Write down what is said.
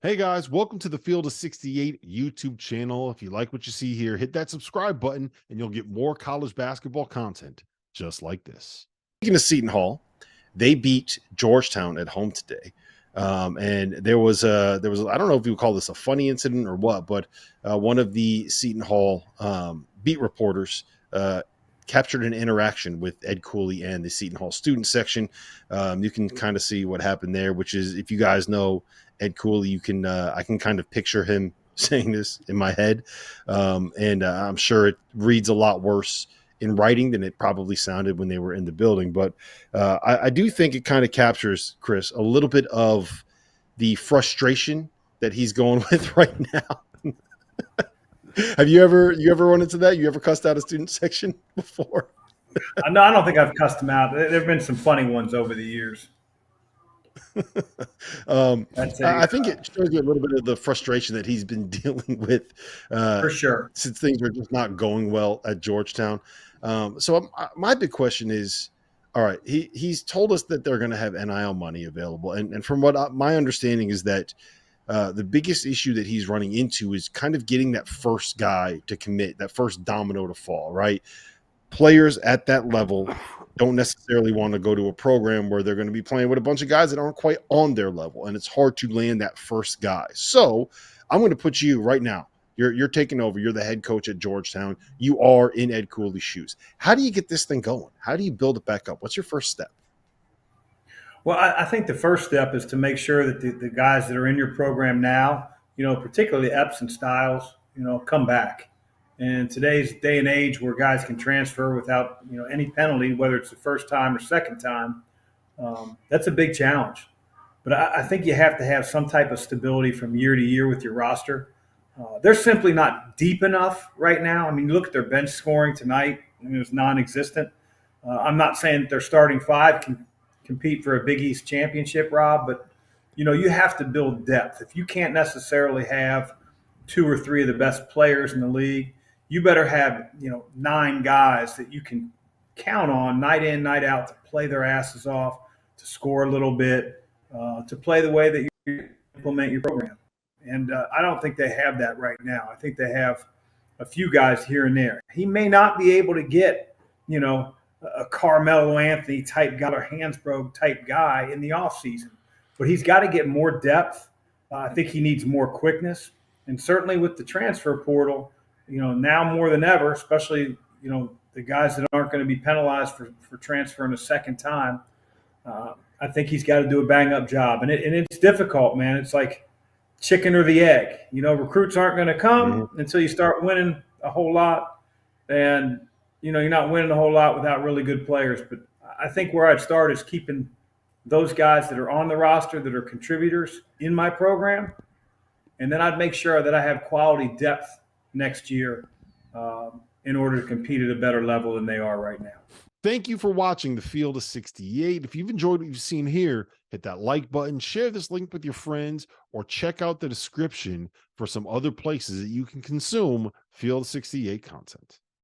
Hey guys, welcome to the Field of 68 YouTube channel. If you like what you see here, hit that subscribe button and you'll get more college basketball content just like this. Speaking of Seton Hall, they beat Georgetown at home today. And there was I don't know if you would call this a funny incident or what, but one of the Seton Hall beat reporters captured an interaction with Ed Cooley and the Seton Hall student section. You can kind of see what happened there, which is, if you guys know Ed Cooley, you can I can kind of picture him saying this in my head, and I'm sure it reads a lot worse in writing than it probably sounded when they were in the building. But I do think it kind of captures, Chris, a little bit of the frustration that he's going with right now. Have you ever run into that? You ever cussed out a student section before? No, I don't think I've cussed them out. There have been some funny ones over the years. I think it shows you a little bit of the frustration that he's been dealing with for sure, since things are just not going well at Georgetown. My big question is, all right, he's told us that they're going to have NIL money available. And from what my understanding is that the biggest issue that he's running into is kind of getting that first guy to commit, that first domino to fall, right? Players at that level don't necessarily want to go to a program where they're going to be playing with a bunch of guys that aren't quite on their level, and it's hard to land that first guy. So I'm going to put you right now. You're taking over. You're the head coach at Georgetown. You are in Ed Cooley's shoes. How do you get this thing going? How do you build it back up? What's your first step? Well, I think the first step is to make sure that the guys that are in your program now, particularly Epps and Styles, come back. And today's day and age where guys can transfer without, any penalty, whether it's the first time or second time, that's a big challenge. But I think you have to have some type of stability from year to year with your roster. They're simply not deep enough right now. I mean, look at their bench scoring tonight. I mean, it was non-existent. I'm not saying that their starting five can compete for a Big East championship, Rob, but, you have to build depth. If you can't necessarily have two or three of the best players in the league, you better have, 9 guys that you can count on night in, night out to play their asses off, to score a little bit, to play the way that you implement your program. And I don't think they have that right now. I think they have a few guys here and there. He may not be able to get, a Carmelo Anthony type guy or Hansbrough type guy in the offseason, but he's got to get more depth. I think he needs more quickness. And certainly with the transfer portal, now more than ever, especially, the guys that aren't going to be penalized for transferring a second time, I think he's got to do a bang-up job. And it's difficult, man. It's like chicken or the egg. Recruits aren't going to come until you start winning a whole lot. And, you're not winning a whole lot without really good players. But I think where I'd start is keeping those guys that are on the roster that are contributors in my program. And then I'd make sure that I have quality depth next year in order to compete at a better level than they are right now. Thank you for watching the Field of 68. If you've enjoyed what you've seen here, hit that like button, share this link with your friends, or check out the description for some other places that you can consume Field of 68 content.